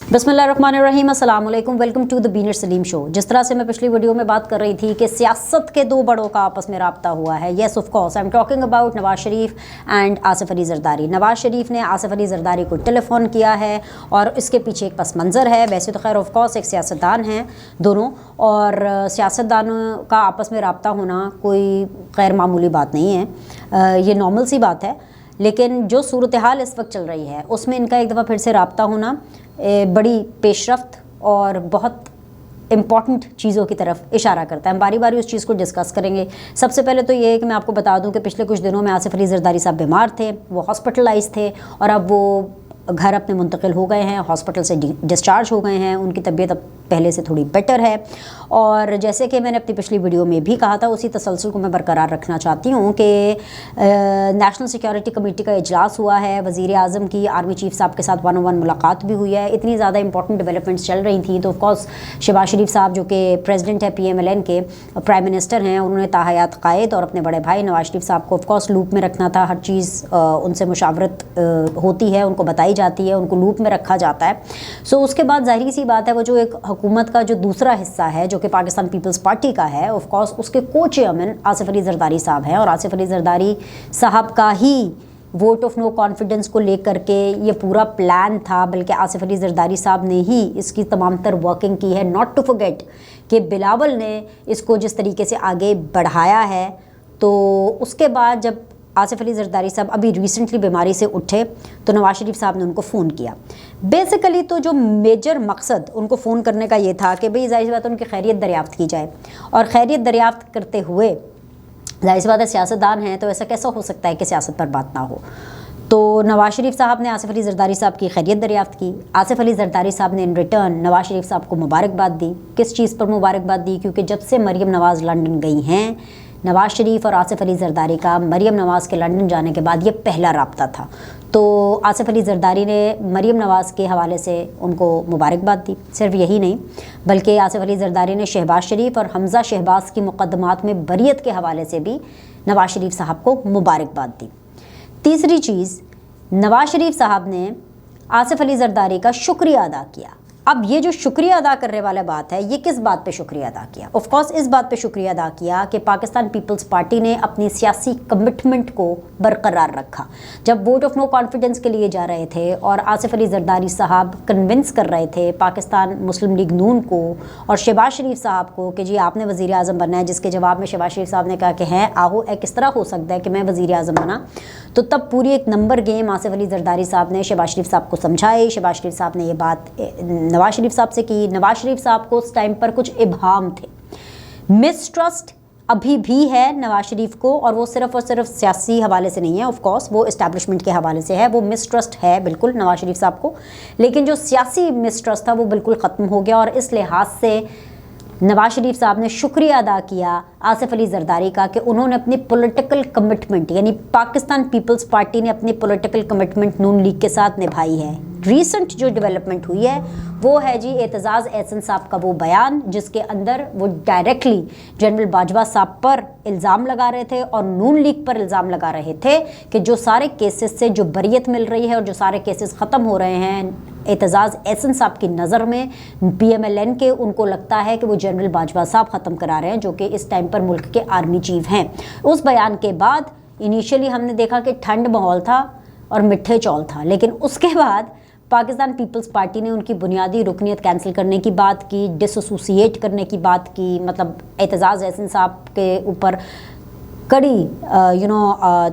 बिस्मिल्लाहिर्रहमानिर्रहीम, अस्सलाम वालेकुम, वेलकम टू द बीनर सलीम शो। जिस तरह से मैं पिछली वीडियो में बात कर रही थी कि सियासत के दो बड़ों का आपस में राब्ता हुआ है। Yes of course I am talking about Nawaz Sharif and Asif Ali Zardari. Nawaz Sharif ने आसिफ अली जरदारी को टेलीफोन किया है और इसके पीछे एक पस मंज़र है। वैसे तो खैर ऑफ कोर्स एक सियासतदान हैं दोनों, और सियासतदानों का आपस में राब्ता होना कोई गैर मामूली बात नहीं है, ये नॉर्मल सी बात है। लेकिन जो सूरत हाल इस वक्त चल रही है उसमें इनका एक दफ़ा फिर से राब्ता होना बड़ी पेशरफ्त और बहुत इम्पॉर्टेंट चीज़ों की तरफ इशारा करता है। हम बारी बारी उस चीज़ को डिस्कस करेंगे। सबसे पहले तो ये है कि मैं आपको बता दूं कि पिछले कुछ दिनों में आसिफ अली जरदारी साहब बीमार थे, वो हॉस्पिटलाइज थे और अब वो घर अपने मुंतकिल हो गए हैं, हॉस्पिटल से डिस्चार्ज हो गए हैं। उनकी तबीयत अब पहले से थोड़ी बेटर है और जैसे कि मैंने अपनी पिछली वीडियो में भी कहा था, उसी तसलसल को मैं बरकरार रखना चाहती हूँ कि नेशनल सिक्योरिटी कमेटी का इजलास हुआ है। वज़ीर आज़म की आर्मी चीफ साहब के साथ 1-on-1 मुलाकात भी हुई है। इतनी ज़्यादा इंपॉर्टेंट डेवलपमेंट्स चल रही थी तो ऑफकोर्स शहबाज शरीफ साहब जो कि प्रेसिडेंट है PMLN के, प्राइम मिनिस्टर हैं, उन्होंने ताहयात कायद और अपने बड़े भाई नवाज शरीफ साहब को ऑफकोर्स लूप में रखना था। हर चीज़ उनसे मुशावरत होती है, उनको बताई जाती है, उनको लूप में रखा जाता है। सो उसके बाद ज़ाहिर सी बात है वो जो एक हुकूमत का जो दूसरा हिस्सा है जो कि पाकिस्तान पीपल्स पार्टी का है, ऑफ कोर्स उसके को चेयरमैन आसिफ अली जरदारी साहब हैं और आसिफ अली जरदारी साहब का ही वोट ऑफ नो कॉन्फिडेंस को लेकर के ये पूरा प्लान था। बल्कि आसिफ अली जरदारी साहब ने ही इसकी तमाम तर वर्किंग की है। नॉट टू फॉरगेट कि बिलावल ने इसको जिस तरीके से आगे बढ़ाया है, तो उसके बाद जब आसिफ अली जरदारी साहब अभी रिसेंटली बीमारी से उठे तो नवाज शरीफ साहब ने उनको फ़ोन किया। बेसिकली तो जो मेजर मकसद उनको फ़ोन करने का ये था कि भाई ज़ाहिर सी बात है उनकी खैरियत दरियाफ़्त की जाए, और खैरियत दरियाफ़्त करते हुए ज़ाहिर सी बात है सियासतदान हैं तो ऐसा कैसा हो सकता है कि सियासत पर बात ना हो। तो नवाज शरीफ साहब ने आसिफ अली जरदारी साहब की खैरियत दरियाफ़्त की। आसिफ अली जरदारी साहब ने इन रिटर्न नवाज शरीफ साहब को मुबारकबाद दी। किस चीज़ पर मुबारकबाद दी? क्योंकि जब से मरीम नवाज़ लंदन गई हैं, नवाज शरीफ और आसिफ अली जरदारी का मरीम नवाज़ के लंदन जाने के बाद ये पहला राब्ता था। तो आसिफ अली जरदारी ने मरीम नवाज़ के हवाले से उनको मुबारकबाद दी। सिर्फ यही नहीं बल्कि आसिफ अली जरदारी ने शहबाज शरीफ और हमज़ा शहबाज की मुकदमात में बरियत के हवाले से भी नवाज शरीफ साहब को मुबारकबाद दी। तीसरी चीज़, नवाज शरीफ साहब ने आसिफ अली जरदारी का शुक्रिया अदा किया। अब ये जो शुक्रिया अदा करने वाला बात है, ये किस बात पे शुक्रिया अदा किया? ऑफ कोर्स इस बात पे शुक्रिया अदा किया कि पाकिस्तान पीपल्स पार्टी ने अपनी सियासी कमिटमेंट को बरकरार रखा। जब वोट ऑफ नो कॉन्फिडेंस के लिए जा रहे थे और आसिफ अली जरदारी साहब कन्विंस कर रहे थे पाकिस्तान मुस्लिम लीग नून को और शहबाज शरीफ साहब को कि जी आपने वज़ीर आज़म बनना है, जिसके जवाब में शहबाज शरीफ साहब ने कहा कि हैं आहो किस तरह हो सकता है कि मैं वज़ीर आज़म बना, तो तब पूरी एक नंबर गेम आसिफ अली जरदारी साहब ने शहबाज शरीफ साहब को समझाई। शहबाज शरीफ साहब ने ये बात नवाज शरीफ साहब से की। नवाज शरीफ साहब को उस टाइम पर कुछ इब्हाम थे, मिसट्रस्ट अभी भी है नवाज शरीफ को, और वो सिर्फ और सिर्फ सियासी हवाले से नहीं है, ऑफ कोर्स वो इस्टेब्लिशमेंट के हवाले से है। वो मिसट्रस्ट है बिल्कुल नवाज शरीफ साहब को, लेकिन जो सियासी मिसट्रस्ट था वो बिल्कुल ख़त्म हो गया। और इस लिहाज से नवाज शरीफ साहब ने शुक्रिया अदा किया आसिफ अली जरदारी का कि उन्होंने अपनी पॉलिटिकल कमिटमेंट, यानी पाकिस्तान पीपल्स पार्टी ने अपनी पॉलिटिकल कमिटमेंट नून लीग के साथ निभाई है। रीसेंट जो डेवलपमेंट हुई है वो है जी एतजाज़ एहसन साहब का वो बयान जिसके अंदर वो डायरेक्टली जनरल बाजवा साहब पर इल्ज़ाम लगा रहे थे और नून लीग पर इल्ज़ाम लगा रहे थे कि जो सारे केसेस से जो बरियत मिल रही है और जो सारे केसेस ख़त्म हो रहे हैं एतजाज़ एहसन साहब की नज़र में PMLN के, उनको लगता है कि वो जनरल बाजवा साहब ख़त्म करा रहे हैं जो कि इस टाइम पर मुल्क के आर्मी चीफ हैं। उस बयान के बाद इनिशियली हमने देखा कि ठंड माहौल था और मिठे चौल था, लेकिन उसके बाद पाकिस्तान पीपल्स पार्टी ने उनकी बुनियादी रुकनीत कैंसिल करने की बात की, डिसोसिएट करने की बात की, मतलब एतजाज़ एहसन साहब के ऊपर कड़ी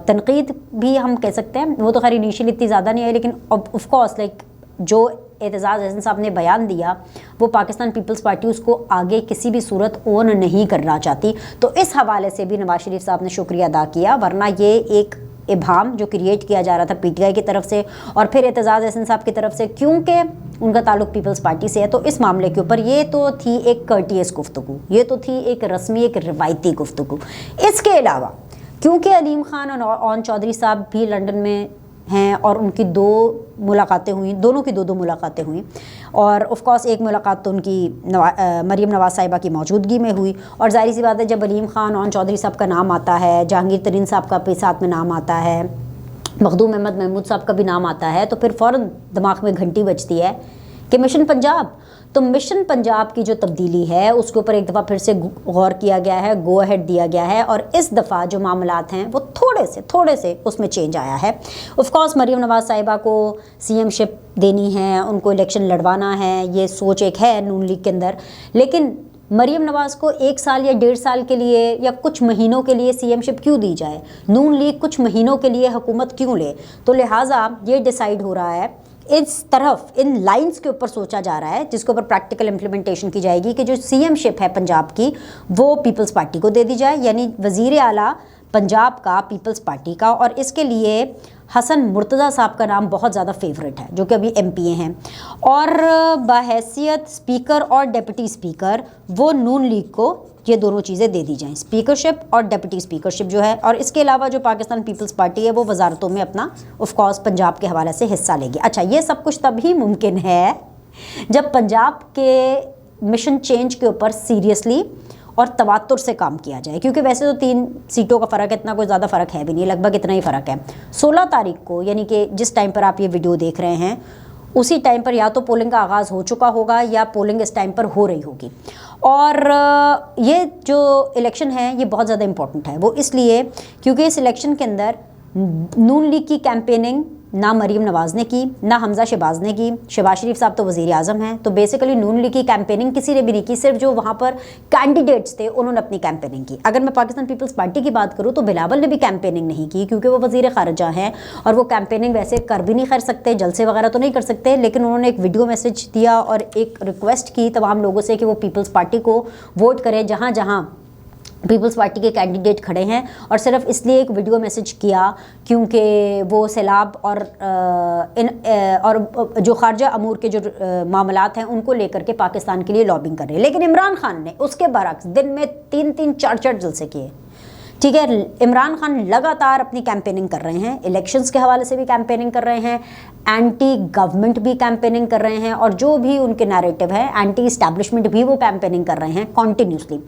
तनकीद भी हम कह सकते हैं। वो तो खैर इनिशियली इतनी ज़्यादा नहीं है, लेकिन ऑफ कोर्स लाइक जो एतजाज़ एहसन साहब ने बयान दिया वो पाकिस्तान पीपल्स पार्टी उसको आगे किसी भी सूरत ओन नहीं करना चाहती। तो इस हवाले से भी नवाज शरीफ साहब ने शुक्रिया अदा किया, वरना ये एक इब्हाम जो क्रिएट किया जा रहा था PTI की तरफ से और फिर एतजाज़ एहसन साहब की तरफ से, क्योंकि उनका ताल्लुक पीपल्स पार्टी से है, तो इस मामले के ऊपर ये तो थी एक कर्टियस गुफ्तगू, ये तो थी एक रस्मी एक रिवायती गुफ्तगू। इसके अलावा क्योंकि अलीम खान और ओन चौधरी साहब भी लंदन में हैं और उनकी दो मुलाकातें हुई, दोनों की दो मुलाकातें हुई, और ऑफ कोर्स एक मुलाकात तो उनकी मरीम नवाज़ साहिबा की मौजूदगी में हुई। और जाहिर सी बात है जब अलीम खान ओन चौधरी साहब का नाम आता है, जहांगीर तरीन साहब का भी साथ में नाम आता है, मखदूम अहमद महमूद साहब का भी नाम आता है तो फिर फ़ौरन दिमाग में घंटी बजती है कि मिशन पंजाब। तो मिशन पंजाब की जो तब्दीली है उसके ऊपर एक दफ़ा फिर से गौर किया गया है, गो अहेड दिया गया है और इस दफ़ा जो मामलात हैं वो थोड़े से उसमें चेंज आया है। ऑफ कोर्स मरीम नवाज़ साहिबा को सीएमशिप देनी है, उनको इलेक्शन लड़वाना है, ये सोच एक है नून लीग के अंदर, लेकिन मरीम नवाज़ को 1 साल या 1.5 साल के लिए या कुछ महीनों के लिए सीएमशिप क्यों दी जाए, नून लीग कुछ महीनों के लिए हुकूमत क्यों ले। तो लिहाजा ये डिसाइड हो रहा है, इस तरफ इन लाइंस के ऊपर सोचा जा रहा है जिसके ऊपर प्रैक्टिकल इम्प्लीमेंटेशन की जाएगी कि जो सीएमशिप है पंजाब की वो पीपल्स पार्टी को दे दी जाए, यानी वज़ीर आला पंजाब का पीपल्स पार्टी का। और इसके लिए हसन मुर्तज़ा साहब का नाम बहुत ज़्यादा फेवरेट है जो कि अभी एमपीए हैं और बहैसियत स्पीकर और डिप्टी स्पीकर वो नून लीग को ये दोनों चीज़ें दे दी जाएं, स्पीकरशिप और डिप्टी स्पीकरशिप जो है। और इसके अलावा जो पाकिस्तान पीपल्स पार्टी है वो वजारतों में अपना ऑफ कोर्स पंजाब के हवाले से हिस्सा लेगी। अच्छा, ये सब कुछ तभी मुमकिन है जब पंजाब के मिशन चेंज के ऊपर सीरियसली और तवातुर से काम किया जाए, क्योंकि वैसे तो 3 सीटों का फ़र्क है, इतना कोई ज़्यादा फ़र्क है भी नहीं, लगभग इतना ही फ़र्क है। 16 तारीख को यानी कि जिस टाइम पर आप ये वीडियो देख रहे हैं उसी टाइम पर या तो पोलिंग का आगाज़ हो चुका होगा या पोलिंग इस टाइम पर हो रही होगी। और ये जो इलेक्शन है ये बहुत ज़्यादा इम्पॉर्टेंट है, वो इसलिए क्योंकि इस इलेक्शन के अंदर नून लीग की कैंपेनिंग ना मरीम नवाज़ ने की, ना हमजा शहबाज ने की। शहबाज शरीफ साहब तो वज़ीर आज़म हैं, तो बेसिकली नून लीग की कैंपेनिंग किसी ने भी नहीं की, सिर्फ जो वहाँ पर कैंडिडेट्स थे उन्होंने अपनी कैंपेनिंग की। अगर मैं पाकिस्तान पीपल्स पार्टी की बात करूँ तो बिलावल ने भी कैंपेनिंग नहीं की क्योंकि वो वज़ीर ख़ारिजा हैं और वो कैंपेनिंग वैसे कर भी नहीं कर सकते, जलसे वगैरह तो नहीं कर सकते, लेकिन उन्होंने एक वीडियो मैसेज दिया और एक रिक्वेस्ट की तमाम लोगों से कि वो पीपल्स पार्टी को वोट करें जहाँ जहाँ पीपल्स पार्टी के कैंडिडेट खड़े हैं। और सिर्फ इसलिए एक वीडियो मैसेज किया क्योंकि वो सैलाब और जो खारजा अमूर के जो मामलात हैं उनको लेकर के पाकिस्तान के लिए लॉबिंग कर रहे हैं। लेकिन इमरान खान ने उसके बरक्स दिन में 3-3 4-4 जलसे किए। ठीक है, इमरान खान लगातार अपनी कैंपेनिंग कर रहे हैं, इलेक्शंस के हवाले से भी कैंपेनिंग कर रहे हैं, एंटी गवर्नमेंट भी कैंपेनिंग कर रहे हैं और जो भी उनके नैरेटिव है एंटी इस्टेब्लिशमेंट भी वो कैंपेनिंग कर रहे हैं कॉन्टीन्यूसली।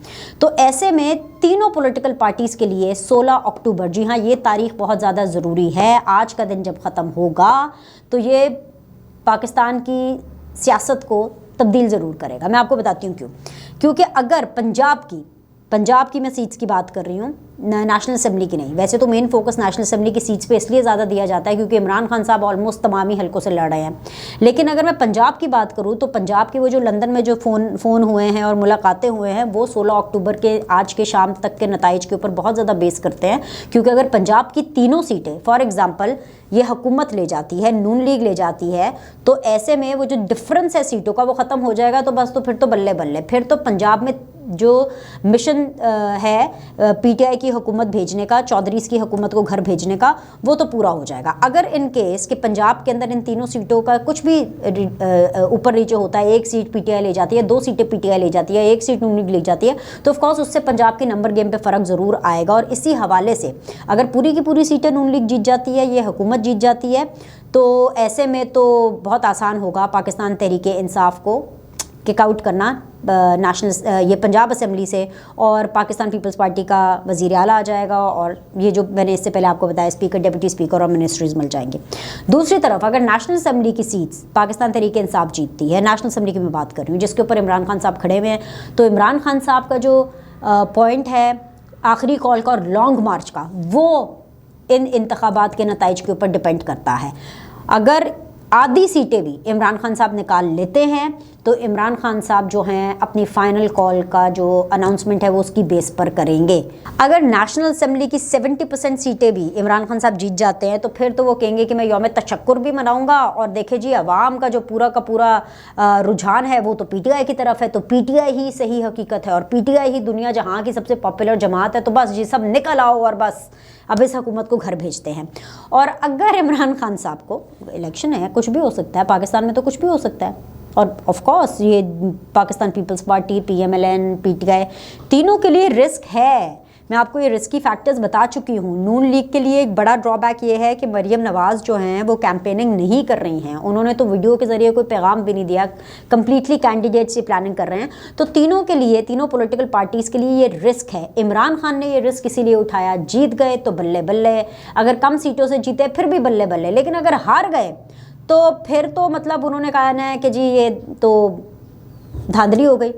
तो ऐसे में तीनों पॉलिटिकल पार्टीज़ के लिए 16 अक्टूबर, जी हाँ ये तारीख बहुत ज़्यादा ज़रूरी है, आज का दिन जब ख़त्म होगा तो ये पाकिस्तान की सियासत को तब्दील ज़रूर करेगा। मैं आपको बताती हूँ क्यों। क्योंकि अगर पंजाब की मैं सीट्स की बात कर रही हूँ, नेशनल असेंबली की नहीं। वैसे तो मेन फोकस नेशनल असेंबली की सीट्स पे इसलिए ज़्यादा दिया जाता है क्योंकि इमरान खान साहब ऑलमोस्ट तमाम ही हलकों से लड़ रहे हैं। लेकिन अगर मैं पंजाब की बात करूँ तो पंजाब के वो जो लंदन में जो फ़ोन हुए हैं और मुलाकातें हुए हैं वो 16 अक्टूबर के आज के शाम तक के नताइज के ऊपर बहुत ज़्यादा बेस करते हैं। क्योंकि अगर पंजाब की तीनों सीटें फॉर एग्ज़ाम्पल ये हुकूमत ले जाती है, नून लीग ले जाती है, तो ऐसे में वो जो डिफरेंस है सीटों का वो ख़त्म हो जाएगा। तो बस तो फिर तो बल्ले बल्ले, फिर तो पंजाब में जो मिशन है पीटीआई की हुकूमत भेजने का, चौधरीज़ की हुकूमत को घर भेजने का, वो तो पूरा हो जाएगा। अगर इन केस कि पंजाब के अंदर इन तीनों सीटों का कुछ भी ऊपर नीचे होता है, 1 सीट पीटीआई ले जाती है, 2 सीटें पीटीआई ले जाती है, 1 सीट नून लीग ले जाती है, तो ऑफकोर्स उससे पंजाब के नंबर गेम पे फ़र्क ज़रूर आएगा। और इसी हवाले से अगर पूरी की पूरी सीटें नून लीग जीत जाती है, ये हुकूमत जीत जाती है, तो ऐसे में तो बहुत आसान होगा पाकिस्तान तहरीक इंसाफ को किक आउट करना ये पंजाब असेंबली से, और पाकिस्तान पीपल्स पार्टी का वज़ीर आला आ जाएगा और ये जो मैंने इससे पहले आपको बताया स्पीकर, डिप्टी स्पीकर और मिनिस्ट्रीज़ मिल जाएंगे। दूसरी तरफ अगर नेशनल असेंबली की सीट्स पाकिस्तान तहरीक इंसाफ जीतती है, नेशनल असेंबली की मैं बात कर रही हूँ जिसके ऊपर इमरान खान साहब खड़े हुए हैं, तो इमरान खान साहब का जो पॉइंट है आखिरी कॉल का और लॉन्ग मार्च का, वो इन इंतखाबात के नताइज के ऊपर डिपेंड करता है। अगर आधी सीटें भी इमरान खान साहब निकाल लेते हैं तो इमरान खान साहब जो हैं अपनी फाइनल कॉल का जो अनाउंसमेंट है वो उसकी बेस पर करेंगे। अगर नेशनल असेंबली की 70% सीटें भी इमरान खान साहब जीत जाते हैं तो फिर तो वो कहेंगे कि मैं यौम तशक्कुर भी मनाऊंगा, और देखे जी अवाम का जो पूरा का पूरा रुझान है वो तो पीटीआई की तरफ है, तो पीटीआई ही सही हकीकत है और पीटीआई ही दुनिया जहाँ की सबसे पॉपुलर जमात है, तो बस जी सब निकल आओ और बस अब इस हुकूमत को घर भेजते हैं। और अगर इमरान खान साहब को, इलेक्शन है, कुछ भी हो सकता है, पाकिस्तान में तो कुछ भी हो सकता है, और ऑफ कोर्स ये पाकिस्तान पीपल्स पार्टी, पीएमएलएन, पीटीआई तीनों के लिए रिस्क है, मैं आपको ये रिस्की फैक्टर्स बता चुकी हूँ। नून लीग के लिए एक बड़ा ड्रॉबैक ये है कि मरियम नवाज़ जो हैं वो कैंपेनिंग नहीं कर रही हैं। उन्होंने तो वीडियो के ज़रिए कोई पैगाम भी नहीं दिया, कंप्लीटली कैंडिडेट से प्लानिंग कर रहे हैं। तो तीनों के लिए, तीनों पॉलिटिकल पार्टीज़ के लिए ये रिस्क है। इमरान खान ने ये रिस्क इसीलिए उठाया, जीत गए तो बल्ले बल्ले, अगर कम सीटों से जीते फिर भी बल्ले बल्ले, लेकिन अगर हार गए तो फिर तो मतलब उन्होंने कहा ना कि जी ये तो धांधली हो गई,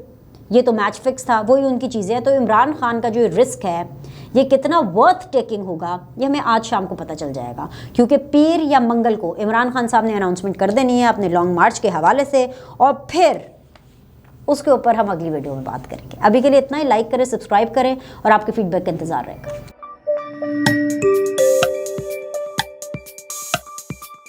ये तो मैच फिक्स था, वही उनकी चीज़ें हैं। तो इमरान खान का जो रिस्क है ये कितना वर्थ टेकिंग होगा ये हमें आज शाम को पता चल जाएगा, क्योंकि पीर या मंगल को इमरान खान साहब ने अनाउंसमेंट कर देनी है अपने लॉन्ग मार्च के हवाले से, और फिर उसके ऊपर हम अगली वीडियो में बात करेंगे। अभी के लिए इतना ही। लाइक करें, सब्सक्राइब करें और आपके फीडबैक का इंतज़ार रहेगा।